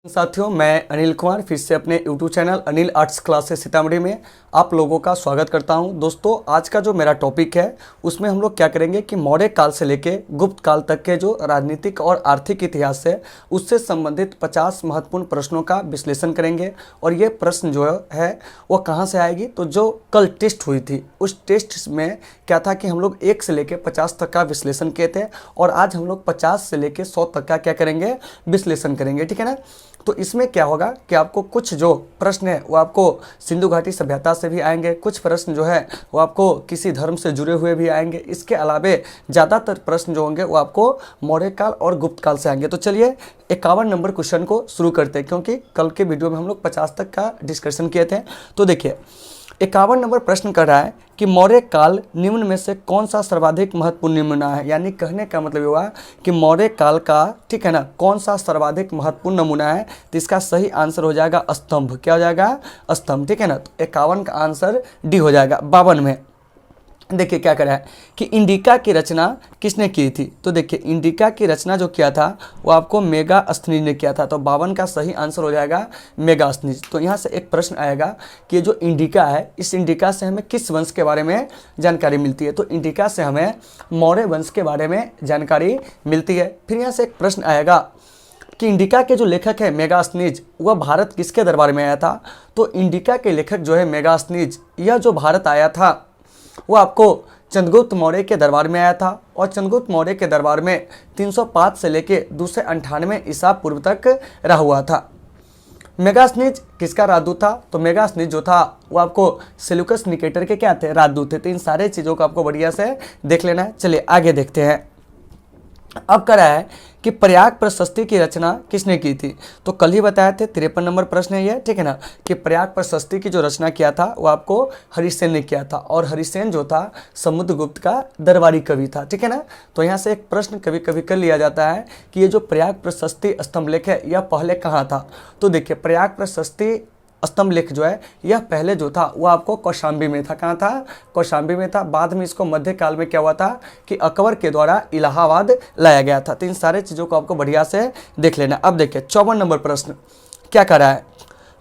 साथियों, मैं अनिल कुमार फिर से अपने YouTube channel Anil arts classes Sitamarhi में आप लोगों का स्वागत करता हूं। दोस्तों, आज का जो मेरा टॉपिक है उसमें हम लोग क्या करेंगे कि मौर्य काल से लेके गुप्त काल तक के जो राजनीतिक और आर्थिक इतिहास है उससे संबंधित 50 महत्वपूर्ण प्रश्नों का विश्लेषण करेंगे। और ये प्रश्न जो है वो कहाँ से आएगी, तो जो कल टेस्ट हुई थी उस टेस्ट में क्या था कि हम लोग 1 से लेके 50 तक का विश्लेषण किए थे और आज हम लोग 50 से लेके 100 तक का क्या करेंगे, विश्लेषण करेंगे। ठीक है ना। तो इसमें क्या होगा कि आपको कुछ जो प्रश्न है वो आपको सिंधु घाटी सभ्यता से भी आएंगे, कुछ प्रश्न जो है वो आपको किसी धर्म से जुड़े हुए भी आएंगे। इसके अलावे ज़्यादातर प्रश्न जो होंगे वो आपको मौर्य काल और गुप्त काल से आएंगे। तो चलिए 51 नंबर क्वेश्चन को शुरू करते हैं, क्योंकि कल के वीडियो में हम लोग 50 तक का डिस्कशन किए थे। तो देखिए 51 नंबर प्रश्न कर रहा है कि मौर्य काल निम्न में से कौन सा सर्वाधिक महत्वपूर्ण नमूना है। यानी कहने का मतलब हुआ कि मौर्य काल का, ठीक है ना, कौन सा सर्वाधिक महत्वपूर्ण नमूना है। तो इसका सही आंसर हो जाएगा स्तंभ। क्या हो जाएगा? स्तंभ। ठीक है ना। तो 51 का आंसर डी हो जाएगा। 52 में देखिए क्या करा है कि इंडिका की रचना किसने की थी। तो देखिए इंडिका की रचना जो किया था वो आपको मेगास्थनीज ने किया था। तो 52 का सही आंसर हो जाएगा मेगास्थनीज। तो यहाँ से एक प्रश्न आएगा कि जो इंडिका है, इस इंडिका से हमें किस वंश के बारे में जानकारी मिलती है। तो इंडिका से हमें मौर्य वंश के बारे में जानकारी मिलती है। फिर यहाँ से एक प्रश्न आएगा कि इंडिका के जो लेखक है मेगास्थनीज, वह भारत किसके दरबार में आया था। तो इंडिका के लेखक जो है मेगास्थनीज, यह जो भारत आया था वो आपको चंद्रगुप्त मौर्य के दरबार में आया था। और चंद्रगुप्त मौर्य के दरबार में 305 से लेके 298 ईसा पूर्व तक रहा हुआ था। मेगास्थनीज किसका राजदूत था। तो मेगास्थनीज जो था वो आपको सेल्यूकस निकेटर के क्या थे, राजदूत थे। तो इन सारे चीज़ों को आपको बढ़िया से देख लेना है। चलिए आगे देखते हैं। अब करा है कि प्रयाग प्रशस्ति की रचना किसने की थी। तो कल ही बताए थे 53 नंबर प्रश्न है ये, ठीक है ना, कि प्रयाग प्रशस्ति की जो रचना किया था वो आपको हरिसेन ने किया था। और हरिसेन जो था समुद्रगुप्त का दरबारी कवि था। ठीक है ना। तो यहाँ से एक प्रश्न कभी कभी कर लिया जाता है कि ये जो प्रयाग प्रशस्ति स्तंभलेख है यह पहले कहाँ था। तो देखिए प्रयाग प्रशस्ति स्तंभलेख जो है यह पहले जो था वो आपको कौशाम्बी में था। कहाँ था? कौशाम्बी में था। बाद में इसको मध्यकाल में क्या हुआ था कि अकबर के द्वारा इलाहाबाद लाया गया था। तो इन सारे चीज़ों को आपको बढ़िया से देख लेना। अब देखिए 54 नंबर प्रश्न क्या कर रहा है,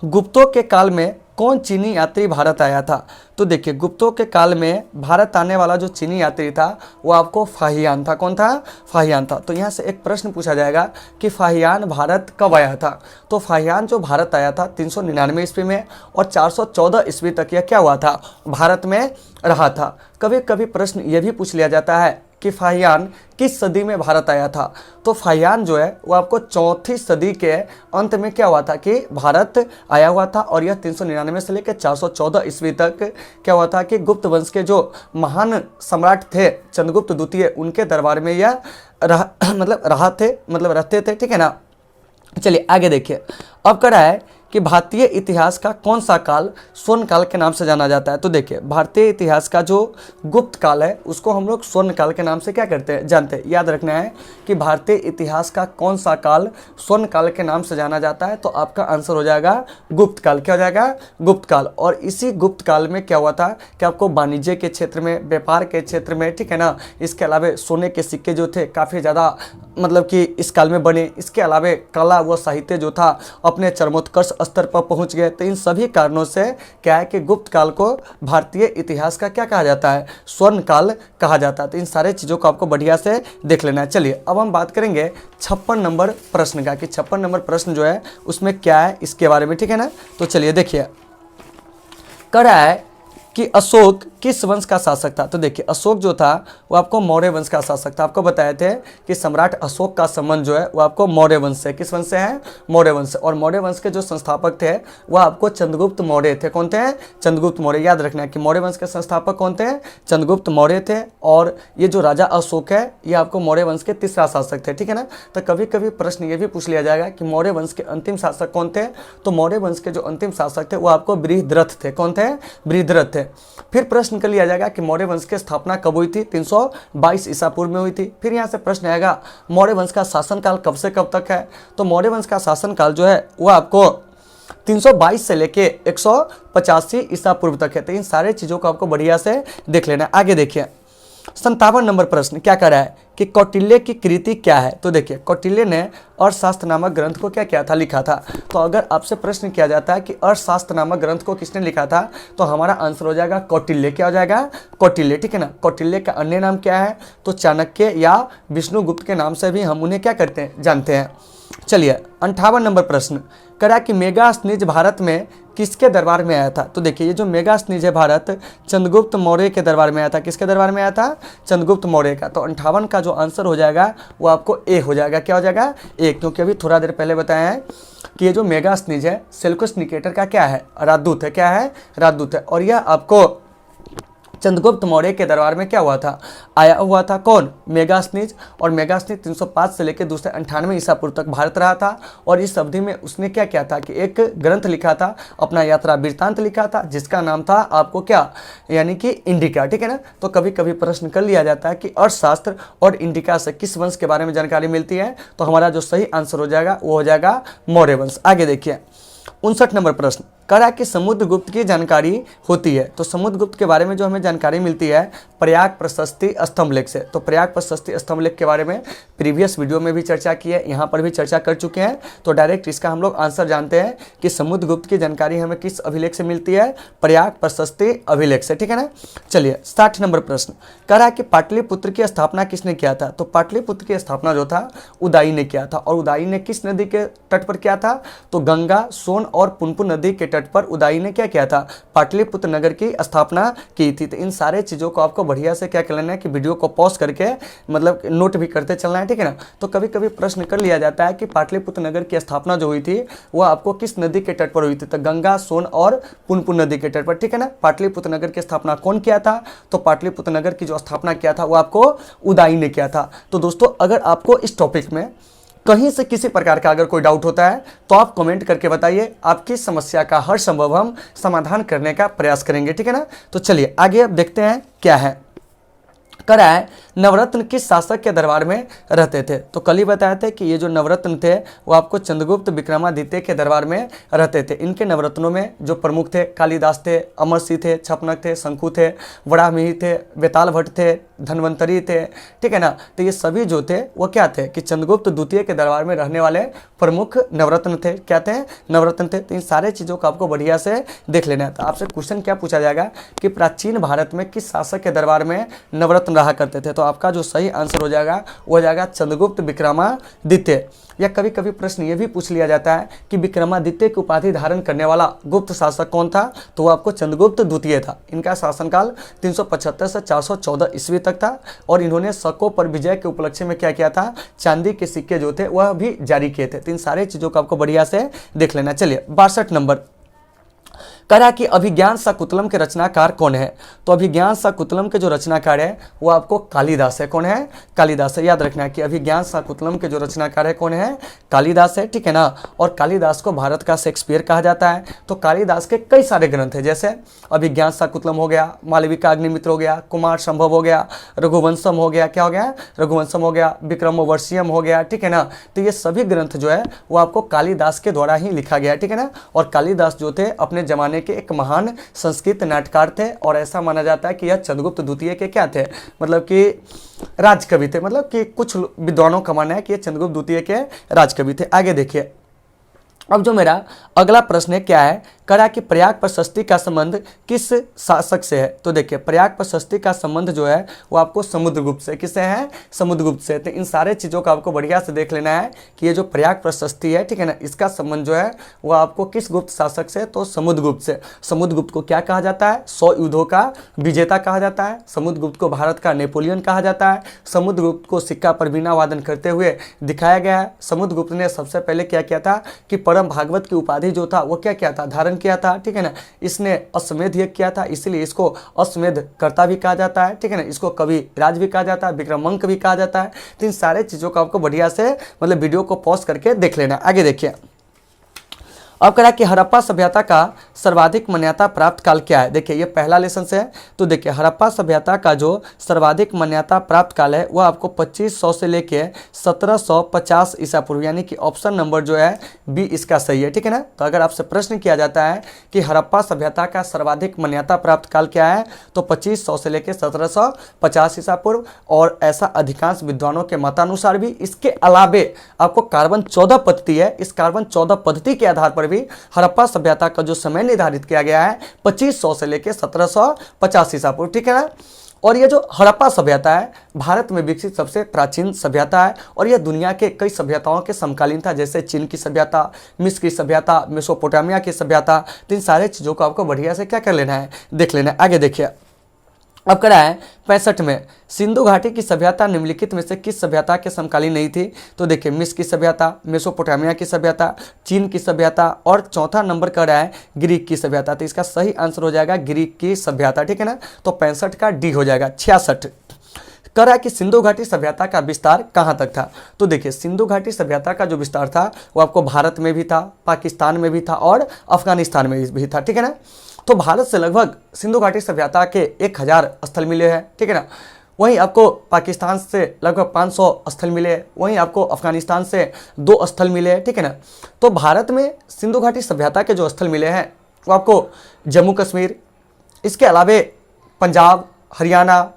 गुप्तों के काल में कौन चीनी यात्री भारत आया था। तो देखिए गुप्तों के काल में भारत आने वाला जो चीनी यात्री था वो आपको फाहियान था। कौन था? फाहियान था। तो यहाँ से एक प्रश्न पूछा जाएगा कि फाहियान भारत कब आया था। तो फाहियान जो भारत आया था 399 ईस्वी में और 414 ईस्वी तक यह क्या हुआ था, भारत में रहा था। कभी कभी प्रश्न ये भी पूछ लिया जाता है कि फाहियान किस सदी में भारत आया था। तो फाहियान जो है वो आपको 4वीं सदी के अंत में क्या हुआ था कि भारत आया हुआ था। और यह 399 से लेकर 414 ईस्वी तक क्या हुआ था कि गुप्त वंश के जो महान सम्राट थे चंद्रगुप्त द्वितीय, उनके दरबार में यह रहते थे। ठीक है ना। चलिए आगे देखिए। अब करा है कि भारतीय इतिहास का कौन सा काल स्वर्ण काल के नाम से जाना जाता है। तो देखिए भारतीय इतिहास का जो गुप्त काल है उसको हम लोग स्वर्ण काल के नाम से क्या करते हैं, जानते हैं। याद रखना है कि भारतीय इतिहास का कौन सा काल स्वर्ण काल के नाम से जाना जाता है। तो आपका आंसर हो जाएगा गुप्त काल। क्या हो जाएगा? गुप्त काल। और इसी गुप्त काल में क्या हुआ था कि आपको वाणिज्य के क्षेत्र में, व्यापार के क्षेत्र में, ठीक है ना, इसके अलावा सोने के सिक्के जो थे काफ़ी ज़्यादा कि इस काल में बने। इसके अलावा कला व साहित्य जो था अपने चरमोत्कर्ष स्तर पर पहुंच गए। तो इन सभी कारणों से क्या है कि गुप्त काल को भारतीय इतिहास का क्या कहा जाता है, स्वर्ण काल कहा जाता है। तो इन सारे चीज़ों को आपको बढ़िया से देख लेना है। चलिए अब हम बात करेंगे 56 नंबर प्रश्न का कि 56 नंबर प्रश्न जो है उसमें क्या है इसके बारे में। ठीक है ना। तो चलिए देखिए कर रहा है कि अशोक किस वंश का शासक था। तो देखिए अशोक जो था वो आपको मौर्य वंश का शासक था। आपको बताए थे कि सम्राट अशोक का संबंध जो है वो आपको मौर्य वंश से, किस वंश से है, मौर्य वंश से। और मौर्य वंश के जो संस्थापक थे वह आपको चंद्रगुप्त मौर्य थे। कौन थे? चंद्रगुप्त मौर्य। याद रखना है कि मौर्य वंश के संस्थापक कौन थे? चंद्रगुप्त मौर्य थे। और ये जो राजा अशोक है ये आपको मौर्य वंश के तीसरा शासक थे। ठीक है ना। तो कभी कभी प्रश्न ये भी पूछ लिया जाएगा कि मौर्य वंश के अंतिम शासक कौन थे। तो मौर्य वंश के जो अंतिम शासक थे वो आपको बृहद्रथ थे। कौन थे? बृहद्रथ थे। फिर प्रश्न कर लिया जाएगा कि मौर्य वंश की स्थापना कब हुई थी। 322 ईसा पूर्व में हुई थी। फिर यहाँ से प्रश्न आएगा मौर्य वंश का शासनकाल कब से कब तक है। तो मौर्य वंश का शासनकाल जो है वो आपको 322 से लेके 185 ईसा पूर्व तक है। तो इन सारे चीज़ों को आपको बढ़िया से देख लेना है। आगे देखिए 57 नंबर प्रश्न क्या कर रहा है कि कौटिल्य की कृति क्या है। तो देखिए कौटिल्य ने अर्थशास्त्र नामक ग्रंथ को क्या किया था, लिखा था। तो अगर आपसे प्रश्न किया जाता है कि अर्थशास्त्र नामक ग्रंथ को किसने लिखा था, तो हमारा आंसर हो जाएगा कौटिल्य। क्या हो जाएगा, कौटिल्य, ठीक है ना। कौटिल्य का अन्य नाम क्या है, तो चाणक्य या विष्णुगुप्त के नाम से भी हम उन्हें क्या करते हैं, जानते हैं। चलिए 58 नंबर प्रश्न करा कि मेगास्थनीज भारत में किसके दरबार में आया था। तो देखिए ये जो मेगास्थनीज है भारत चंद्रगुप्त मौर्य के दरबार में आया था। किसके दरबार में आया था, चंद्रगुप्त मौर्य का। तो 58 का जो आंसर हो जाएगा वो आपको ए हो जाएगा। क्या हो जाएगा, ए, क्योंकि अभी थोड़ा देर पहले बताया है कि ये जो मेगास्थनीज है सेल्यूकस निकेटर का क्या है, राजदूत है। क्या है, राजदूत है। और यह आपको चंद्रगुप्त मौर्य के दरबार में क्या हुआ था, आया हुआ था। कौन, मेगास्थनीज। और मेगास्थनीज 305 से लेकर 298 ईसा पूर्व तक भारत रहा था। और इस अवधि में उसने क्या किया था कि एक ग्रंथ लिखा था, अपना यात्रा वृत्तांत लिखा था, जिसका नाम था आपको क्या, यानी कि इंडिका, ठीक है ना। तो कभी कभी प्रश्न कर लिया जाता है कि अर्थशास्त्र और इंडिका से किस वंश के बारे में जानकारी मिलती है। तो हमारा जो सही आंसर हो जाएगा वो हो जाएगा मौर्य वंश। आगे देखिए 59 नंबर प्रश्न करा कि समुद्रगुप्त की जानकारी होती है। तो समुद्रगुप्त के बारे में जो हमें जानकारी मिलती है प्रयाग प्रशस्ति स्तंभ लेख से। तो प्रयाग प्रशस्ति स्तंभ लेख के बारे में प्रीवियस वीडियो में भी चर्चा की है, यहाँ पर भी चर्चा कर चुके हैं। तो डायरेक्ट इसका हम लोग आंसर जानते हैं कि समुद्रगुप्त की जानकारी हमें किस अभिलेख से मिलती है, प्रयाग प्रशस्ति अभिलेख से, ठीक है ना। चलिए 60 नंबर प्रश्न करा कि पाटलिपुत्र की स्थापना किसने किया था। तो पाटलिपुत्र की स्थापना जो था उदाई ने किया था। और उदाई ने किस नदी के तट पर किया था, तो गंगा, सोन और पुनपुन नदी के तट पर उदाई ने क्या किया था, पाटलिपुत्र नगर की स्थापना की थी। तो इन सारे चीजों को आपको बढ़िया से क्या कर लेना है कि वीडियो को पॉज करके मतलब नोट भी करते चलना है, ठीक है ना। तो कभी कभी प्रश्न कर लिया जाता है कि पाटलिपुत्र नगर की स्थापना जो हुई थी वह आपको किस नदी के तट पर हुई थी, तो गंगा, सोन और पुनपुन नदी के तट पर, ठीक है ना। पाटलिपुत्र नगर की स्थापना कौन किया था, तो पाटलिपुत्र नगर की जो स्थापना किया था वो आपको उदाई ने किया था। तो दोस्तों अगर आपको इस टॉपिक में कहीं से किसी प्रकार का अगर कोई डाउट होता है तो आप कमेंट करके बताइए, आपकी समस्या का हर संभव हम समाधान करने का प्रयास करेंगे, ठीक है ना। तो चलिए आगे अब देखते हैं क्या है। करा है नवरत्न किस शासक के दरबार में रहते थे। तो कल ही बताए थे कि ये जो नवरत्न थे वो आपको चंद्रगुप्त विक्रमादित्य के दरबार में रहते थे। इनके नवरत्नों में जो प्रमुख थे कालिदास थे, अमरसिंह थे, छपनक थे, शंकु थे, वराहमिहिर थे, बेताल भट्ट थे, धन्वंतरी थे, ठीक है ना। तो ये सभी जो थे वो क्या थे कि चंद्रगुप्त द्वितीय के दरबार में रहने वाले प्रमुख नवरत्न थे। क्या थे, नवरत्न थे। तो इन सारे चीज़ों को आपको बढ़िया से देख लेना है। तो आपसे क्वेश्चन क्या पूछा जाएगा कि प्राचीन भारत में किस शासक के दरबार में नवरत्न रहा करते थे। तो आपका जो सही आंसर हो जाएगा वो हो जाएगा चंद्रगुप्त विक्रमादित्य। या कभी कभी प्रश्न ये भी पूछ लिया जाता है कि विक्रमादित्य की उपाधि धारण करने वाला गुप्त शासक कौन था, तो वो आपको चंद्रगुप्त द्वितीय था। इनका शासनकाल 375 से 414 ईस्वी तक था। और इन्होंने शकों पर विजय के उपलक्ष्य में क्या किया था, चांदी के सिक्के जो थे वह भी जारी किए थे। तो इन सारे चीजों को आपको बढ़िया से देख लेना। चलिए 62 नंबर करा कि अभिज्ञान शाकुंतलम के रचनाकार कौन है। तो अभिज्ञान शाकुंतलम के जो रचनाकार है वो आपको कालिदास है। कौन है, कालिदास है। याद रखना है कि अभिज्ञान शाकुंतलम के जो रचनाकार है कौन है, कालिदास है, ठीक है ना। और कालिदास को भारत का शेक्सपियर कहा जाता है। तो कालिदास के कई सारे ग्रंथ हैं, जैसे अभिज्ञान शाकुंतलम हो गया, मालविका अग्निमित्र हो गया, कुमार संभव हो गया, रघुवंशम हो गया, क्या हो गया, रघुवंशम हो गया, विक्रमोर्वशीयम हो गया, ठीक है ना। तो ये सभी ग्रंथ जो है वो आपको कालिदास के द्वारा ही लिखा गया, ठीक है ना। और कालिदास जो थे अपने जमाने के एक महान संस्कृत नाटककार थे। और ऐसा माना जाता है कि यह चंद्रगुप्त द्वितीय के क्या थे, मतलब कि राजकवि थे। मतलब कि कुछ विद्वानों का मानना है कि यह चंद्रगुप्त द्वितीय के राजकवि थे। आगे देखिए अब जो मेरा अगला प्रश्न है क्या है, करा कि प्रयाग प्रशस्ति का संबंध किस शासक से है। तो देखिए प्रयाग प्रशस्ति का संबंध जो है वो आपको समुद्रगुप्त से, किससे है, समुद्रगुप्त से। तो इन सारे चीज़ों को आपको बढ़िया से देख लेना है कि ये जो प्रयाग प्रशस्ति है, ठीक है ना, इसका संबंध जो है वो आपको किस गुप्त शासक से, तो समुद्रगुप्त से। समुद्रगुप्त को क्या कहा जाता है, 100 युद्धों का विजेता कहा जाता है। समुद्रगुप्त को भारत का नेपोलियन कहा जाता है। समुद्रगुप्त को सिक्का पर वीणा वादन करते हुए दिखाया गया है। समुद्रगुप्त ने सबसे पहले क्या किया था कि परम भागवत की उपाधि जो था वो क्या किया था, धारण किया था, ठीक है ना। इसने अश्वमेध यज्ञ किया था, इसीलिए इसको अश्वमेध कर्ता भी कहा जाता है, ठीक है ना। इसको कवि राज भी कहा जाता है, विक्रमांक भी कहा जाता है। तो इन सारे चीज़ों को आपको बढ़िया से मतलब वीडियो को पॉज करके देख लेना। आगे देखिए अब करा कि हड़प्पा सभ्यता का सर्वाधिक मान्यता प्राप्त काल क्या है। देखिए ये पहला लेसन से है, तो देखिए हड़प्पा सभ्यता का जो सर्वाधिक मान्यता प्राप्त काल है वह आपको 2500 से लेके 1750 ईसा पूर्व, यानी कि ऑप्शन नंबर जो है बी इसका सही है, ठीक है ना। तो अगर आपसे प्रश्न किया जाता है कि हड़प्पा सभ्यता का सर्वाधिक मान्यता प्राप्त काल क्या है, तो 2500 से लेके 1750 ईसा पूर्व, और ऐसा अधिकांश विद्वानों के मतानुसार भी। इसके अलावे आपको कार्बन 14 पद्धति है, इस कार्बन 14 पद्धति के आधार पर भी हड़प्पा सभ्यता का जो समय निर्धारित किया गया है 2500 से लेकर 1750 ईसा पूर्व, ठीक है ना। और ये जो हड़प्पा सभ्यता है भारत में विकसित सबसे प्राचीन सभ्यता है, और यह दुनिया के कई सभ्यताओं के समकालीन था, जैसे चीन की सभ्यता, मिस्र की सभ्यता, मेसोपोटामिया की सभ्यता। तो इन सारे चीज़ों को आपको बढ़िया से क्या कर लेना है, देख लेना है। आगे देखिए, अब करा है 65 में, सिंधु घाटी की सभ्यता निम्नलिखित में से किस सभ्यता के समकालीन नहीं थी। तो देखिए मिस्र की सभ्यता, मेसोपोटामिया की सभ्यता, चीन की सभ्यता, और चौथा नंबर का रहा है ग्रीक की सभ्यता। तो इसका सही आंसर हो जाएगा ग्रीक की सभ्यता, ठीक है ना। तो 65 का डी हो जाएगा। 66 कह रहा है कि सिंधु घाटी सभ्यता का विस्तार कहाँ तक था। तो देखिए सिंधु घाटी सभ्यता का जो विस्तार था वो आपको भारत में भी था, पाकिस्तान में भी था, और अफगानिस्तान में भी था, ठीक है ना। तो भारत से लगभग सिंधु घाटी सभ्यता के 1000 स्थल मिले हैं, ठीक है ना। वहीं आपको पाकिस्तान से लगभग 500 स्थल मिले, वहीं आपको अफगानिस्तान से 2 स्थल मिले, ठीक है ना। तो भारत में सिंधु घाटी सभ्यता के जो स्थल मिले हैं वो आपको जम्मू कश्मीर, इसके अलावे पंजाब, हरियाणा,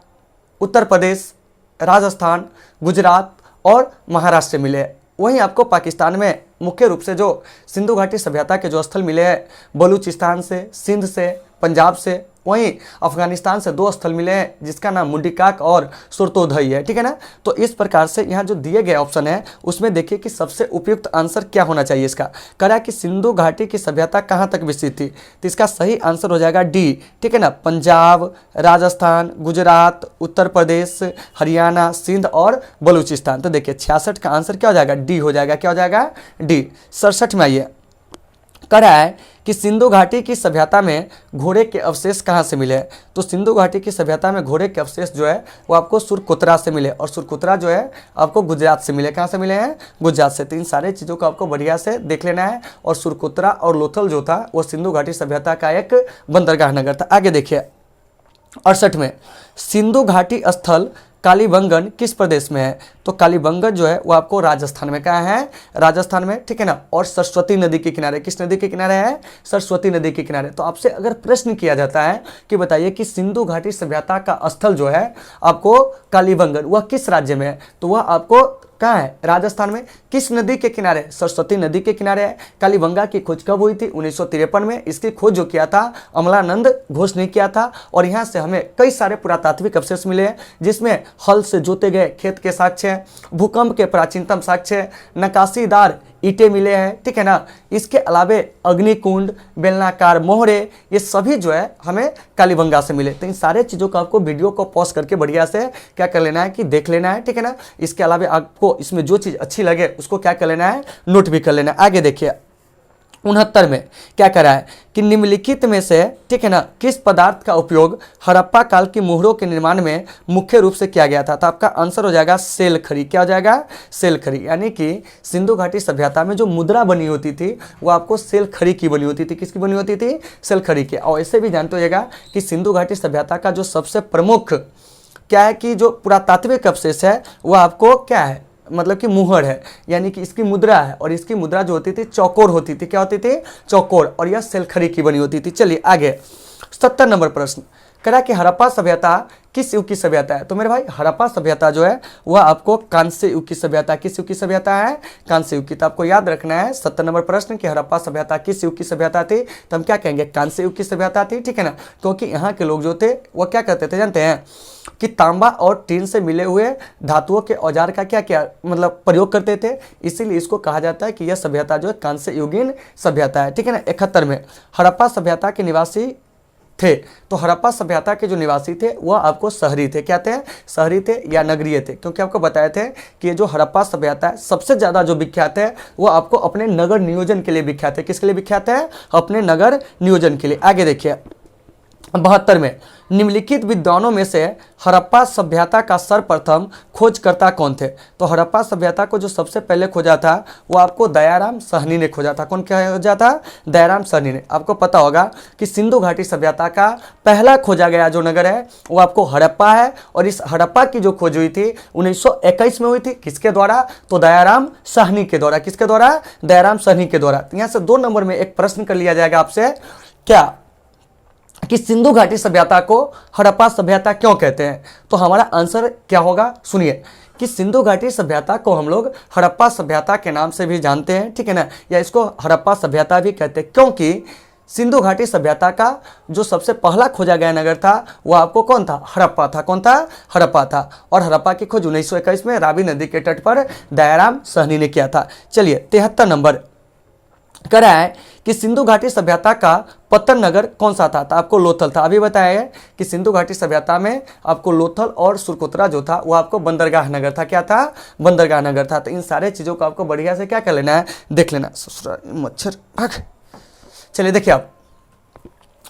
उत्तर प्रदेश, राजस्थान, गुजरात और महाराष्ट्र से मिले। वहीं आपको पाकिस्तान में मुख्य रूप से जो सिंधु घाटी सभ्यता के जो स्थल मिले हैं बलूचिस्तान से, सिंध से, पंजाब से। वहीं अफगानिस्तान से 2 स्थल मिले हैं जिसका नाम मुंडिकाक और सुरतोधई है, ठीक है ना। तो इस प्रकार से यहाँ जो दिए गए ऑप्शन है उसमें देखिए कि सबसे उपयुक्त आंसर क्या होना चाहिए। इसका करा कि सिंधु घाटी की सभ्यता कहाँ तक विस्तृत थी, तो इसका सही आंसर हो जाएगा डी, ठीक है ना। पंजाब, राजस्थान, गुजरात, उत्तर प्रदेश, हरियाणा, सिंध और बलूचिस्तान। तो देखिए 66 का आंसर क्या हो जाएगा, डी हो जाएगा। क्या हो जाएगा, डी। 67 में आइए, कह रहा है कि सिंधु घाटी की सभ्यता में घोड़े के अवशेष कहाँ से मिले। तो सिंधु घाटी की सभ्यता में घोड़े के अवशेष जो है वो आपको सुरकोतरा से मिले, और सुरकोतरा जो है आपको गुजरात से मिले। कहाँ से मिले हैं, गुजरात से। तो इन सारे चीज़ों को आपको बढ़िया से देख लेना है। और सुरकोतरा और लोथल जो था वो सिंधु घाटी सभ्यता का एक बंदरगाह नगर था। आगे देखिए 68 में, सिंधु घाटी स्थल कालीबंगन किस प्रदेश में है। तो कालीबंगन जो है वो आपको राजस्थान में, कहाँ है, राजस्थान में, ठीक है ना। और सरस्वती नदी के किनारे, किस नदी के किनारे है, सरस्वती नदी के किनारे। तो आपसे अगर प्रश्न किया जाता है कि बताइए कि सिंधु घाटी सभ्यता का स्थल जो है आपको कालीबंगन वह किस राज्य में है, तो वह आपको कहाँ है, राजस्थान में। किस नदी के किनारे, सरस्वती नदी के किनारे है। कालीबंगा की खोज कब हुई थी, 1953 में। इसकी खोज जो किया था अमलानंद घोष ने किया था। और यहाँ से हमें कई सारे पुरातात्विक अवशेष मिले हैं जिसमें हल से जोते गए खेत के साक्ष्य, भूकंप के प्राचीनतम साक्ष्य, नक्काशीदार ईंटें मिले हैं, ठीक है ना। इसके अलावे अग्निकुंड, बेलनाकार मोहरे, ये सभी जो है हमें कालीबंगा से मिले। तो इन सारे चीज़ों को आपको वीडियो को पॉज करके बढ़िया से क्या कर लेना है कि देख लेना है, ठीक है ना। इसके अलावा आपको इसमें जो चीज़ अच्छी लगे उसको क्या कर लेना है, नोट भी कर लेना है। आगे देखिए 69 में क्या करा है कि निम्नलिखित में से, ठीक है ना, किस पदार्थ का उपयोग हड़प्पा काल की मोहरों के निर्माण में मुख्य रूप से किया गया था। तो आपका आंसर हो जाएगा सेल खड़ी। क्या हो जाएगा, सेल खड़ी। यानी कि सिंधु घाटी सभ्यता में जो मुद्रा बनी होती थी वो आपको सेल खड़ी की बनी होती थी। किसकी बनी होती थी, सेल खड़ी की। और ऐसे भी जानते होइएगा कि सिंधु घाटी सभ्यता का जो सबसे प्रमुख क्या है कि जो पुरातात्विक अवशेष है वह आपको क्या है, मतलब कि मुहर है, यानी कि इसकी मुद्रा है। और इसकी मुद्रा जो होती थी चौकोर होती थी। क्या होती थी, चौकोर। और यह सेलखड़ी की बनी होती थी। चलिए आगे 70 नंबर प्रश्न करा कि हड़प्पा सभ्यता किस युग की सभ्यता है। तो मेरे भाई हड़प्पा सभ्यता जो है वह आपको कांस्य युग की सभ्यता। किस युग की सभ्यता है, कांस्य युग की। तो आपको याद रखना है 70 नंबर प्रश्न कि हड़प्पा सभ्यता किस युग की सभ्यता थी, तो हम क्या कहेंगे, कांस्य युग की सभ्यता थी, ठीक है ना। क्योंकि यहाँ के लोग जो थे वह क्या करते थे जानते हैं कि तांबा और टीन से मिले हुए धातुओं के औजार का क्या क्या मतलब प्रयोग करते थे। इसीलिए इसको कहा जाता है कि यह सभ्यता जो है कांस्य युगीन सभ्यता है, ठीक है ना। 71 में हड़प्पा सभ्यता के निवासी थे। तो हड़प्पा सभ्यता के जो निवासी थे वह आपको शहरी थे। क्या थे, शहरी थे या नगरीय थे। क्योंकि आपको बताए थे कि ये जो हड़प्पा सभ्यता है सबसे ज़्यादा जो विख्यात है वो आपको अपने नगर नियोजन के लिए विख्यात है। किसके लिए विख्यात है, अपने नगर नियोजन के लिए। आगे देखिए 72 में निम्नलिखित विद्वानों में से हड़प्पा सभ्यता का सर्वप्रथम खोजकर्ता कौन थे? तो हड़प्पा सभ्यता को जो सबसे पहले खोजा था वो आपको दयाराम साहनी ने खोजा था। कौन खोजा था? दयाराम साहनी ने। आपको पता होगा कि सिंधु घाटी सभ्यता का पहला खोजा गया जो नगर है वो आपको हड़प्पा है, और इस हड़प्पा की जो खोज हुई थी 1921 में हुई थी। किसके द्वारा? तो दयाराम साहनी के द्वारा। किसके द्वारा? दयाराम साहनी के द्वारा। यहाँ से 2 नंबर में एक प्रश्न कर लिया जाएगा आपसे, क्या कि सिंधु घाटी सभ्यता को हड़प्पा सभ्यता क्यों कहते हैं? तो हमारा आंसर क्या होगा? सुनिए कि सिंधु घाटी सभ्यता को हम लोग हड़प्पा सभ्यता के नाम से भी जानते हैं, ठीक है ना, या इसको हड़प्पा सभ्यता भी कहते हैं, क्योंकि सिंधु घाटी सभ्यता का जो सबसे पहला खोजा गया नगर था वो आपको कौन था? हड़प्पा था। कौन था? हड़प्पा था। और हड़प्पा की खोज 1921 में रावी नदी के तट पर दयाराम साहनी ने किया था। चलिए 73 नंबर करा है कि सिंधु घाटी सभ्यता का पतन नगर कौन सा था? तो आपको लोथल था। अभी बताया है कि सिंधु घाटी सभ्यता में आपको लोथल और सुरकोतरा जो था वो आपको बंदरगाह नगर था। क्या था? बंदरगाह नगर था। तो इन सारे चीज़ों को आपको बढ़िया से क्या कर लेना है? देख लेना। मच्छर भाग। चलिए देखिए आप,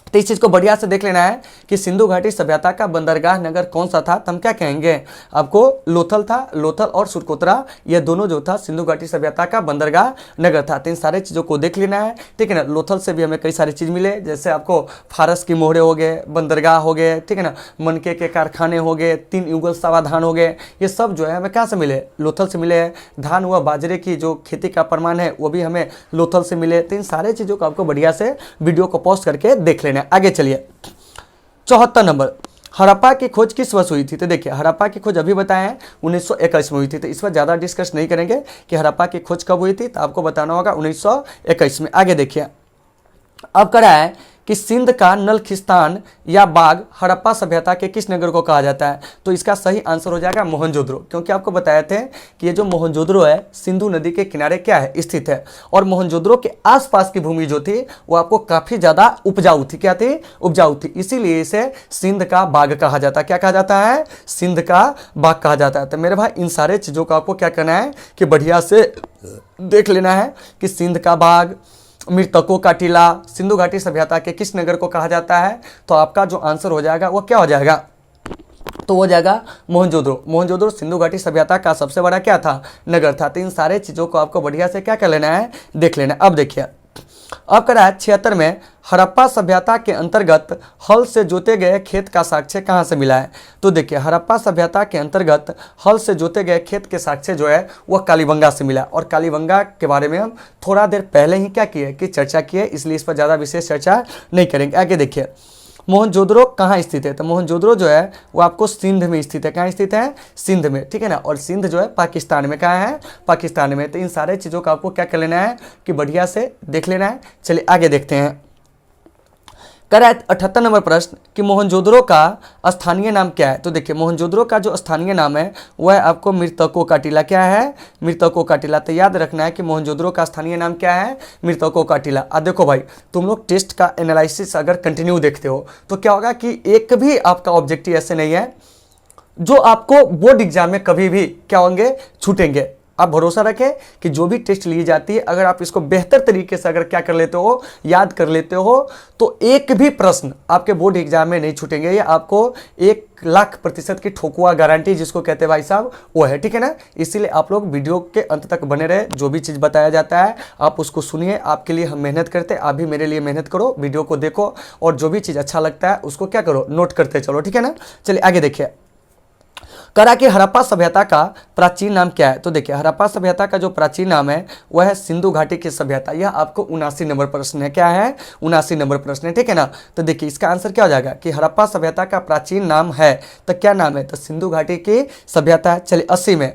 तो इस चीज़ को बढ़िया से देख लेना है कि सिंधु घाटी सभ्यता का बंदरगाह नगर कौन सा था? तो हम क्या कहेंगे? आपको लोथल था। लोथल और सुरकोतरा ये दोनों जो था सिंधु घाटी सभ्यता का बंदरगाह नगर था। तो इन सारे चीज़ों को देख लेना है, ठीक है ना। लोथल से भी हमें कई सारी चीज़ मिले, जैसे आपको फारस की मोहरे हो गए, बंदरगाह हो गए, ठीक है ना, मनके के कारखाने हो गए, 3 युगल सावाधान हो गए। ये सब जो है हमें कहाँ से मिले? लोथल से मिले हैं। धान व बाजरे की जो खेती का प्रमाण है वो भी हमें लोथल से मिले। तो इन सारे चीज़ों को आपको बढ़िया से वीडियो को पॉज करके देख लेना है। आगे चलिए 74 नंबर, हड़प्पा की खोज किस वर्ष हुई थी? तो देखिए हड़प्पा की खोज अभी बताया है 1921 में हुई थी। तो इस पर ज़्यादा डिस्कस नहीं करेंगे कि हड़प्पा की खोज कब हुई थी, तो आपको बताना होगा 1921 में। आगे देखिए, अब करा है कि सिंध का नलखिस्तान या बाग हड़प्पा सभ्यता के किस नगर को कहा जाता है? तो इसका सही आंसर हो जाएगा मोहनजोदड़ो, क्योंकि आपको बताए थे कि ये जो मोहनजोदड़ो है सिंधु नदी के किनारे क्या है? स्थित है। और मोहनजोदड़ो के आसपास की भूमि जो थी वो आपको काफ़ी ज़्यादा उपजाऊ थी। क्या थी? उपजाऊ थी। इसीलिए इसे सिंध का बाग कहा जाता है। क्या कहा जाता है? सिंध का बाग कहा जाता है। तो मेरे भाई इन सारे चीज़ों को आपको क्या करना है कि बढ़िया से देख लेना है कि सिंध का बाग, मृतकों का टीला सिंधु घाटी सभ्यता के किस नगर को कहा जाता है? तो आपका जो आंसर हो जाएगा वो क्या हो जाएगा? तो हो जाएगा मोहनजोदड़ो। मोहनजोदड़ो सिंधु घाटी सभ्यता का सबसे बड़ा क्या था? नगर था। तो इन सारे चीज़ों को आपको बढ़िया से क्या कर लेना है? देख लेना है। अब देखिए, अब करा है 76 में हड़प्पा सभ्यता के अंतर्गत हल से जोते गए खेत का साक्ष्य कहाँ से मिला है? तो देखिए हड़प्पा सभ्यता के अंतर्गत हल से जोते गए खेत के साक्ष्य जो है वह कालीबंगा से मिला। और कालीबंगा के बारे में हम थोड़ा देर पहले ही क्या किए कि चर्चा किए, इसलिए इस पर ज़्यादा विशेष चर्चा नहीं करेंगे। आगे देखिए, मोहनजोदड़ो कहाँ स्थित है? तो मोहनजोदड़ो जो है वो आपको सिंध में स्थित है। कहाँ स्थित है? सिंध में, ठीक है ना। और सिंध जो है पाकिस्तान में। कहाँ है? पाकिस्तान में। तो इन सारे चीज़ों का आपको क्या कर लेना है कि बढ़िया से देख लेना है। चलिए आगे देखते हैं। करा 78 नंबर प्रश्न कि मोहनजोदड़ो का स्थानीय नाम क्या है? तो देखिए मोहनजोदड़ो का जो स्थानीय नाम है वह है आपको मृतकों का टीला। क्या है? मृतकों का टीला। तो याद रखना है कि मोहनजोदड़ो का स्थानीय नाम क्या है? मृतकों का टीला। अब देखो भाई, तुम लोग टेस्ट का एनालिसिस अगर कंटिन्यू देखते हो तो क्या होगा कि एक भी आपका ऑब्जेक्टिव ऐसे नहीं है जो आपको बोर्ड एग्जाम में कभी भी क्या होंगे? छूटेंगे। आप भरोसा रखें कि जो भी टेस्ट ली जाती है अगर आप इसको बेहतर तरीके से अगर क्या कर लेते हो, याद कर लेते हो, तो एक भी प्रश्न आपके बोर्ड एग्जाम में नहीं छूटेंगे। ये आपको 1,00,000% की ठोकुआ गारंटी जिसको कहते हैं भाई साहब वो है, ठीक है ना। इसीलिए आप लोग वीडियो के अंत तक बने रहे। जो भी चीज़ बताया जाता है आप उसको सुनिए। आपके लिए हम मेहनत करते हैं, आप भी मेरे लिए मेहनत करो, वीडियो को देखो और जो भी चीज़ अच्छा लगता है उसको क्या करो? नोट करते चलो, ठीक है ना। चलिए आगे देखिए, करा कि हड़प्पा सभ्यता का प्राचीन नाम क्या है? तो देखिए हड़प्पा सभ्यता का जो प्राचीन नाम है वह है सिंधु घाटी की सभ्यता। यह आपको 79 नंबर प्रश्न है। क्या है? 79 नंबर प्रश्न है, ठीक है ना। तो देखिए इसका आंसर क्या हो जाएगा कि हड़प्पा सभ्यता का प्राचीन नाम है। तो क्या नाम है? तो सिंधु घाटी की सभ्यता है। चलिए 80 में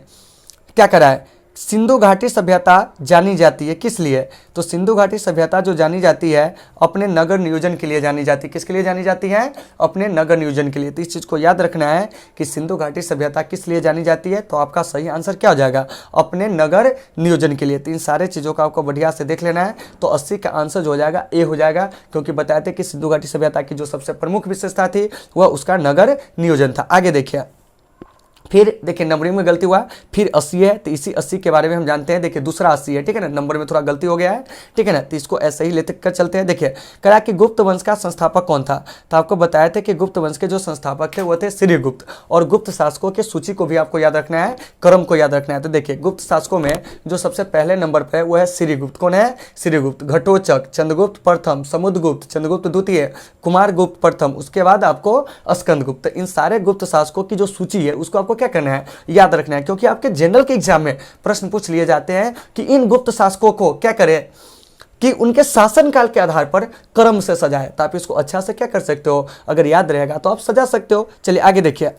क्या करा है? सिंधु घाटी सभ्यता जानी जाती है किस लिए? तो सिंधु घाटी सभ्यता जो जानी जाती है अपने नगर नियोजन के लिए जानी जाती है। किसके लिए जानी जाती है? अपने नगर नियोजन के लिए। तो इस चीज़ को याद रखना है कि सिंधु घाटी सभ्यता किस लिए जानी जाती है। तो आपका सही आंसर क्या हो जाएगा? अपने नगर नियोजन के लिए। तो इन सारे चीज़ों का आपको बढ़िया से देख लेना है। तो 80 का आंसर जो हो जाएगा ए हो जाएगा, क्योंकि बताए थे कि सिंधु घाटी सभ्यता की जो सबसे प्रमुख विशेषता थी वह उसका नगर नियोजन था। आगे देखिए फिर देखिए नंबरिंग में गलती हुआ, फिर 80 है, तो इसी 80 के बारे में हम जानते हैं। देखिए दूसरा 80 है, ठीक है ना, नंबर में थोड़ा गलती हो गया है, ठीक है ना, तो इसको ऐसे ही लेते कर चलते हैं। देखिए कहा कि गुप्त वंश का संस्थापक कौन था, तो आपको बताया था कि गुप्त वंश के जो संस्थापक थे वो थे श्रीगुप्त। और गुप्त शासकों की सूची को भी आपको याद रखना है, क्रम को याद रखना है। तो देखिए गुप्त शासकों में जो सबसे पहले नंबर पर है वो है श्रीगुप्त। कौन है? श्रीगुप्त। घटोचक, चंद्रगुप्त प्रथम, समुद्रगुप्त, चंद्रगुप्त द्वितीय, कुमारगुप्त प्रथम, उसके बाद आपको स्कंदगुप्त। इन सारे गुप्त शासकों की जो सूची है उसको आपको क्या करना है, याद रखना है, क्योंकि आपके जनरल के एग्जाम में प्रश्न पूछ लिए जाते हैं कि इन गुप्त शासकों को क्या करें कि उनके शासनकाल के आधार पर क्रम से सजाए। तो आप इसको अच्छा से क्या कर सकते हो, अगर याद रहेगा तो आप सजा सकते हो। चलिए आगे देखिए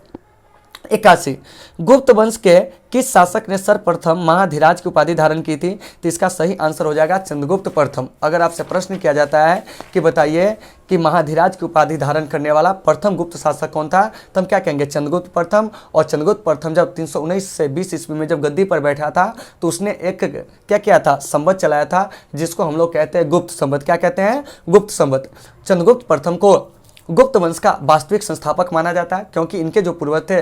81, गुप्त वंश के किस शासक ने सर्वप्रथम महाधिराज की उपाधि धारण की थी, तो इसका सही आंसर हो जाएगा चंद्रगुप्त प्रथम। अगर आपसे प्रश्न किया जाता है कि बताइए कि महाधिराज की उपाधि धारण करने वाला प्रथम गुप्त शासक कौन था, तो हम क्या कहेंगे, चंद्रगुप्त प्रथम। और चंद्रगुप्त प्रथम जब 319 से 20 ईस्वी में जब गद्दी पर बैठा था तो उसने एक क्या किया था, संवत चलाया था, जिसको हम लोग कहते हैं गुप्त संवत। क्या कहते हैं, गुप्त संवत। चंद्रगुप्त प्रथम को गुप्त वंश का वास्तविक संस्थापक माना जाता है, क्योंकि इनके जो पूर्वज थे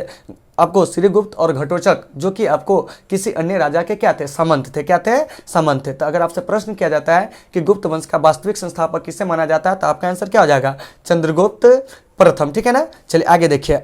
आपको श्रीगुप्त और घटोचक, जो कि आपको किसी अन्य राजा के क्या थे, सामंत थे। क्या थे, सामंत थे। तो अगर आपसे प्रश्न किया जाता है कि गुप्त वंश का वास्तविक संस्थापक किसे माना जाता है, तो आपका आंसर क्या हो जाएगा, चंद्रगुप्त प्रथम, ठीक है ना। चलिए आगे देखिए,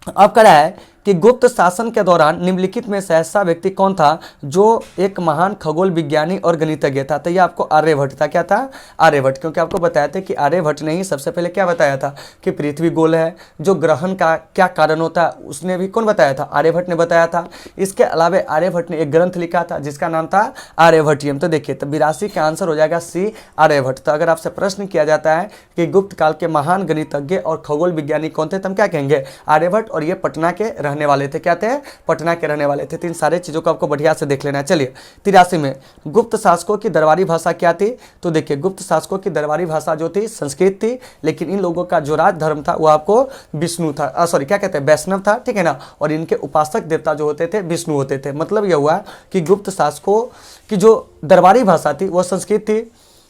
अब कह रहा है कि गुप्त शासन के दौरान निम्नलिखित में से ऐसा व्यक्ति कौन था जो एक महान खगोल विज्ञानी और गणितज्ञ था, तो ये आपको आर्यभट्ट था। क्या था, आर्यभट्ट। क्योंकि आपको बताया था कि आर्यभट्ट ने ही सबसे पहले क्या बताया था कि पृथ्वी गोल है, जो ग्रहण का क्या कारण होता है उसने भी कौन बताया था, आर्यभट्ट ने बताया था। इसके अलावा आर्यभट्ट ने एक ग्रंथ लिखा था जिसका नाम था आर्यभट्टियम। तो देखिए तो 82 का आंसर हो जाएगा सी, आर्यभट्ट। तो अगर आपसे प्रश्न किया जाता है कि गुप्त काल के महान गणितज्ञ और खगोल विज्ञानी कौन थे, तो हम क्या कहेंगे, आर्यभट्ट। और ये पटना के रहने वाले थे। क्या थे, पटना के रहने वाले थे। तो इन सारे चीजों को आपको बढ़िया से देख लेना है। चलिए 83 में गुप्त शासकों की दरबारी भाषा क्या थी, तो देखिए गुप्त शासकों की दरबारी भाषा जो थी संस्कृत थी, लेकिन इन लोगों का जो राज धर्म था वो आपको विष्णु था, सॉरी क्या कहते हैं, वैष्णव था, ठीक है ना। और इनके उपासक देवता जो होते थे विष्णु होते थे। मतलब यह हुआ कि गुप्त शासकों की जो दरबारी भाषा थी वह संस्कृत थी।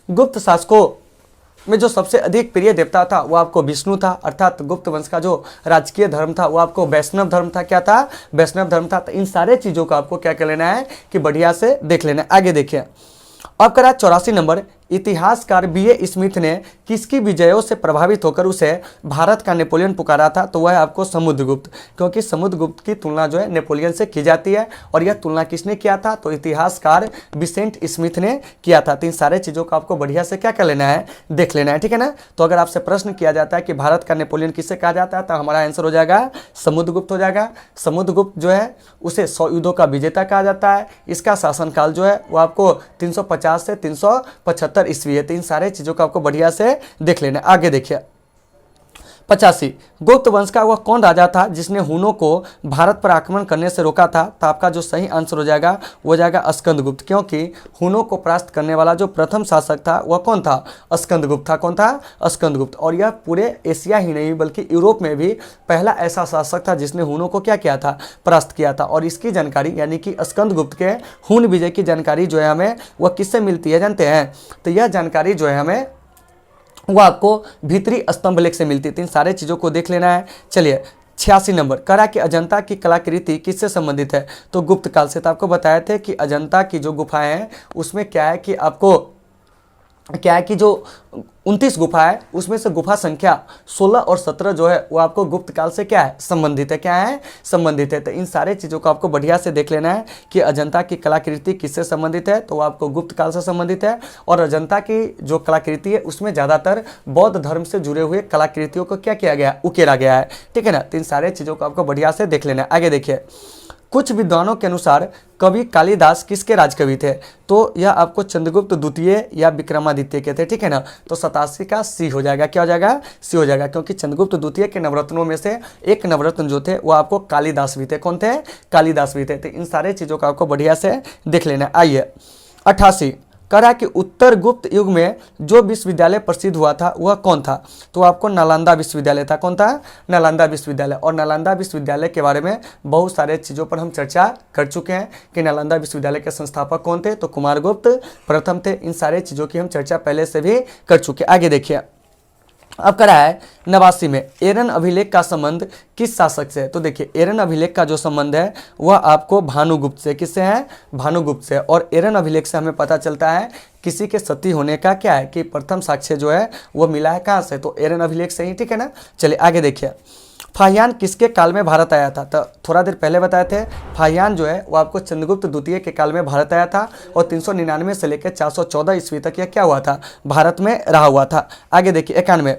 गुप्त शासकों में जो सबसे अधिक प्रिय देवता था वो आपको विष्णु था, अर्थात गुप्त वंश का जो राजकीय धर्म था वो आपको वैष्णव धर्म था। क्या था, वैष्णव धर्म था। तो इन सारे चीज़ों को आपको क्या कर लेना है कि बढ़िया से देख लेना है। आगे देखिए, अब करा 84 नंबर, इतिहासकार बीए स्मिथ ने किसकी विजयों से प्रभावित होकर उसे भारत का नेपोलियन पुकारा था, तो वह आपको समुद्रगुप्त। क्योंकि समुद्रगुप्त की तुलना जो है नेपोलियन से की जाती है, और यह तुलना किसने किया था, तो इतिहासकार विसेंट स्मिथ ने किया था। तो इन सारे चीज़ों को आपको बढ़िया से क्या कर लेना है, देख लेना है, ठीक है ना। तो अगर आपसे प्रश्न किया जाता है कि भारत का नेपोलियन किसे कहा जाता है, तो हमारा आंसर हो जाएगा समुद्रगुप्त हो जाएगा। समुद्रगुप्त जो है उसे 100 युद्धों का विजेता कहा जाता है। इसका शासनकाल जो है वो आपको 350 से 375 ईस्वी है। तो इन सारे चीजों को आपको बढ़िया से देख लेना। आगे देखिए 85, गुप्त वंश का वह कौन राजा था जिसने हुनों को भारत पर आक्रमण करने से रोका था, तो आपका जो सही आंसर हो जाएगा वो जाएगा स्कंदगुप्त। क्योंकि हुनों को परास्त करने वाला जो प्रथम शासक था वह कौन था, स्कंदगुप्त था। कौन था, स्कंदगुप्त। और यह पूरे एशिया ही नहीं बल्कि यूरोप में भी पहला ऐसा शासक था जिसने हुनों को क्या किया था, परास्त किया था। और इसकी जानकारी यानी कि स्कंदगुप्त के हुन विजय की जानकारी जो है हमें वह किससे मिलती है जानते हैं, तो यह जानकारी जो है हमें वो आपको भीतरी स्तंभ लेख से मिलती है। इन सारे चीज़ों को देख लेना है। चलिए 86 नंबर, करा कि अजंता की कलाकृति किससे संबंधित है, तो गुप्त काल से। तो आपको बताए थे कि अजंता की जो गुफाएं हैं उसमें क्या है कि आपको क्या है कि जो 29 गुफा है उसमें से गुफा संख्या 16 और 17 जो है वो आपको गुप्त काल से क्या है, संबंधित है। क्या है, संबंधित है। तो इन सारे चीज़ों को आपको बढ़िया से देख लेना है कि अजंता की कलाकृति किससे संबंधित है, तो वो आपको गुप्त काल से संबंधित है। और अजंता की जो कलाकृति है उसमें ज़्यादातर बौद्ध धर्म से जुड़े हुए कलाकृतियों को क्या किया गया, उकेरा गया है, ठीक है ना। तो इन सारे चीज़ों को आपको बढ़िया से देख लेना है। आगे देखिए, कुछ विद्वानों के अनुसार कवि कालिदास किसके राजकवि थे, तो यह आपको चंद्रगुप्त द्वितीय या विक्रमादित्य के थे, ठीक है ना। तो 87 का सी हो जाएगा। क्या हो जाएगा, सी हो जाएगा। क्योंकि चंद्रगुप्त द्वितीय के नवरत्नों में से एक नवरत्न जो थे वो आपको कालिदास भी थे। कौन थे, कालिदास भी थे। तो इन सारे चीज़ों को आपको बढ़िया से देख लेना। आइए 88, करा कि उत्तर गुप्त युग में जो विश्वविद्यालय प्रसिद्ध हुआ था वह कौन था, तो आपको नालंदा विश्वविद्यालय था। कौन था, नालंदा विश्वविद्यालय। और नालंदा विश्वविद्यालय के बारे में बहुत सारे चीज़ों पर हम चर्चा कर चुके हैं कि नालंदा विश्वविद्यालय के संस्थापक कौन थे, तो कुमारगुप्त प्रथम थे। इन सारे चीज़ों की हम चर्चा पहले से भी कर चुके। आगे देखिए अब करा है 89 में, एरन अभिलेख का संबंध किस शासक से है? तो देखिए एरन अभिलेख का जो संबंध है वह आपको भानुगुप्त से, किससे है? भानुगुप्त से। और एरन अभिलेख से हमें पता चलता है किसी के सती होने का क्या है कि प्रथम साक्ष्य जो है वो मिला है कहाँ से? तो एरन अभिलेख से ही, ठीक है ना। चलिए आगे देखिए, फाहियान किसके काल में भारत आया था? तो थोड़ा देर पहले बताए थे, फाहियान जो है वो आपको चंद्रगुप्त द्वितीय के काल में भारत आया था और 399 से लेकर 414 ईस्वी तक यह क्या हुआ था? भारत में रहा हुआ था। आगे देखिए 91,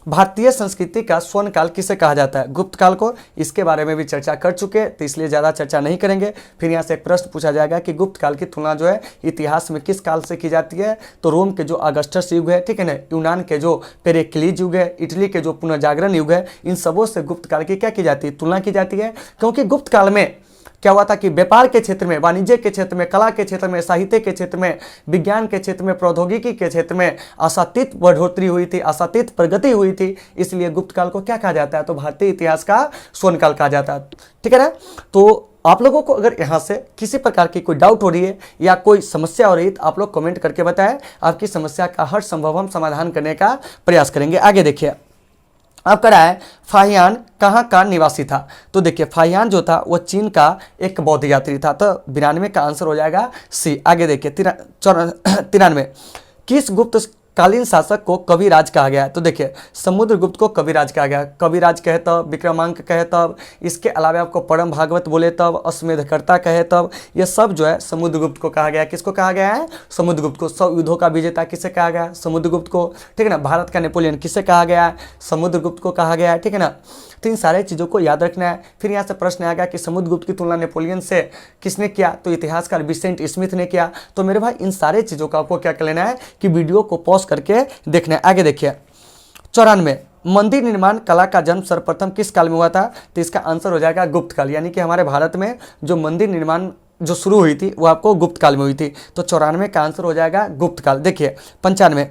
भारतीय संस्कृति का स्वर्ण काल किसे कहा जाता है? गुप्त काल को। इसके बारे में भी चर्चा कर चुके, तो इसलिए ज़्यादा चर्चा नहीं करेंगे। फिर यहाँ से एक प्रश्न पूछा जाएगा कि गुप्त काल की तुलना जो है इतिहास में किस काल से की जाती है? तो रोम के जो अगस्टस युग है, ठीक है ना, यूनान के जो पेरिक्लीज युग है, इटली के जो पुनर्जागरण युग है, इन सबों से गुप्त काल की क्या की जाती है? तुलना की जाती है। क्योंकि गुप्त काल में क्या हुआ था कि व्यापार के क्षेत्र में, वाणिज्य के क्षेत्र में, कला के क्षेत्र में, साहित्य के क्षेत्र में, विज्ञान के क्षेत्र में, प्रौद्योगिकी के क्षेत्र में आशातीत बढ़ोतरी हुई थी, आशातीत प्रगति हुई थी। इसलिए गुप्त काल को क्या कहा जाता है? तो भारतीय इतिहास का स्वर्ण काल कहा जाता है, ठीक है ना। तो आप लोगों को अगर यहाँ से किसी प्रकार की कोई डाउट हो रही है या कोई समस्या हो रही है तो आप लोग कमेंट करके बताएं, आपकी समस्या का हर संभव हम समाधान करने का प्रयास करेंगे। आगे देखिए, अब करा है फाहियान कहाँ का निवासी था? तो देखिए फाहियान जो था वो चीन का एक बौद्ध यात्री था। तो 92 का आंसर हो जाएगा सी। आगे देखिए 93, किस गुप्त कालीन शासक को कविराज कहा गया है? तो देखिए समुद्रगुप्त को कविराज कहा गया। कविराज कहे तब, विक्रमांक कहे तब, इसके अलावा आपको परम भागवत बोले तब, अश्वमेधकर्ता कहे तब, ये सब जो है समुद्रगुप्त को कहा गया है। किसको कहा गया है? समुद्रगुप्त को। 100 युद्धों का विजेता किसे कहा गया है? समुद्रगुप्त को, ठीक है ना। भारत का नेपोलियन किसे कहा गया है? समुद्रगुप्त को कहा गया है, ठीक है ना। तो इन सारे चीज़ों को याद रखना है। फिर यहाँ से प्रश्न आ गया कि समुद्रगुप्त की तुलना नेपोलियन से किसने किया? तो इतिहासकार विसेंट स्मिथ ने किया। तो मेरे भाई इन सारे चीज़ों का आपको क्या कर लेना है कि वीडियो को पॉज करके देखना है। आगे देखिए 94, मंदिर निर्माण कला का जन्म सर्वप्रथम किस काल में हुआ था? तो इसका आंसर हो जाएगा गुप्त काल। यानी कि हमारे भारत में जो मंदिर निर्माण जो शुरू हुई थी वो आपको गुप्त काल में हुई थी। तो 94 का आंसर हो जाएगा गुप्त काल। देखिए 95,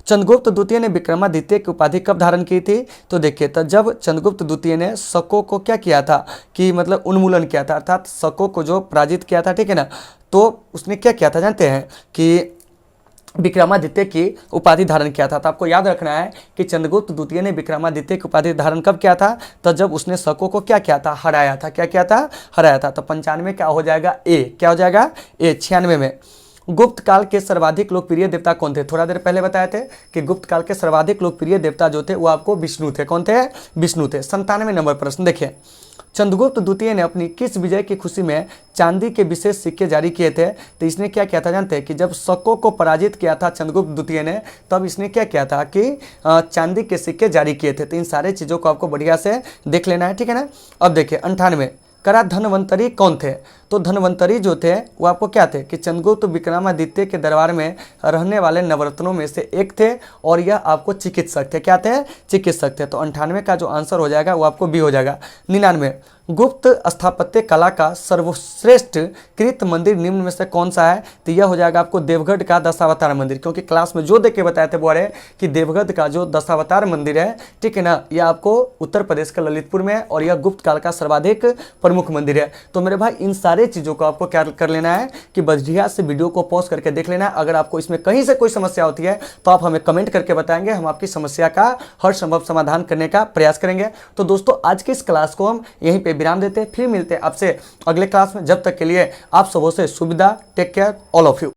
चंद्रगुप्त द्वितीय ने विक्रमादित्य की उपाधि कब धारण की थी? तो देखिए तो जब चंद्रगुप्त द्वितीय ने शकों को क्या किया था कि मतलब उन्मूलन किया था, अर्थात शकों को जो पराजित किया था, ठीक है ना। तो उसने क्या किया था जानते हैं कि विक्रमादित्य की उपाधि धारण किया था। तो आपको याद रखना है कि चंद्रगुप्त द्वितीय ने विक्रमादित्य की उपाधि धारण कब किया था? तो जब उसने शकों को क्या किया था? हराया था। क्या किया था? हराया था। तो 95 क्या हो जाएगा? ए। क्या हो जाएगा? ए। 96 में गुप्त काल के सर्वाधिक लोकप्रिय देवता कौन थे? थोड़ा देर पहले बताए थे कि गुप्त काल के सर्वाधिक लोकप्रिय देवता जो थे वो आपको विष्णु थे। कौन थे? विष्णु थे। 97 नंबर प्रश्न देखिए, चंद्रगुप्त द्वितीय ने अपनी किस विजय की खुशी में चांदी के विशेष सिक्के जारी किए थे? तो इसने क्या किया था जानते हैं कि जब शकों को पराजित किया था चंद्रगुप्त द्वितीय ने, तब इसने क्या किया था कि चांदी के सिक्के जारी किए थे। तो इन सारे चीज़ों को आपको बढ़िया से देख लेना है, ठीक है ना। अब देखिए 98, करा धनवंतरी कौन थे? तो धनवंतरी जो थे वो आपको क्या थे कि चंद्रगुप्त विक्रमादित्य के दरबार में रहने वाले नवरत्नों में से एक थे और यह आपको चिकित्सक थे। क्या थे? चिकित्सक थे। तो 98 का जो आंसर हो जाएगा वो आपको बी हो जाएगा। 99, गुप्त स्थापत्य कला का सर्वश्रेष्ठ कृत मंदिर निम्न में से कौन सा है? तो यह हो जाएगा आपको देवगढ़ का दशावतार मंदिर। क्योंकि क्लास में जो देख के बताए थे वो अरे कि देवगढ़ का जो दशावतार मंदिर है, ठीक है ना, यह आपको उत्तर प्रदेश के ललितपुर में है और यह गुप्त काल का सर्वाधिक प्रमुख मंदिर है। तो मेरे भाई इन सारे चीज़ों को आपको क्या कर लेना है कि बढ़िया से वीडियो को पॉज करके देख लेना है। अगर आपको इसमें कहीं से कोई समस्या होती है तो आप हमें कमेंट करके बताएंगे, हम आपकी समस्या का हर संभव समाधान करने का प्रयास करेंगे। तो दोस्तों आज की इस क्लास को हम यहीं पे विराम देते हैं, फिर मिलते हैं आपसे अगले क्लास में। जब तक के लिए आप सबों से सुविधा, take care all of you.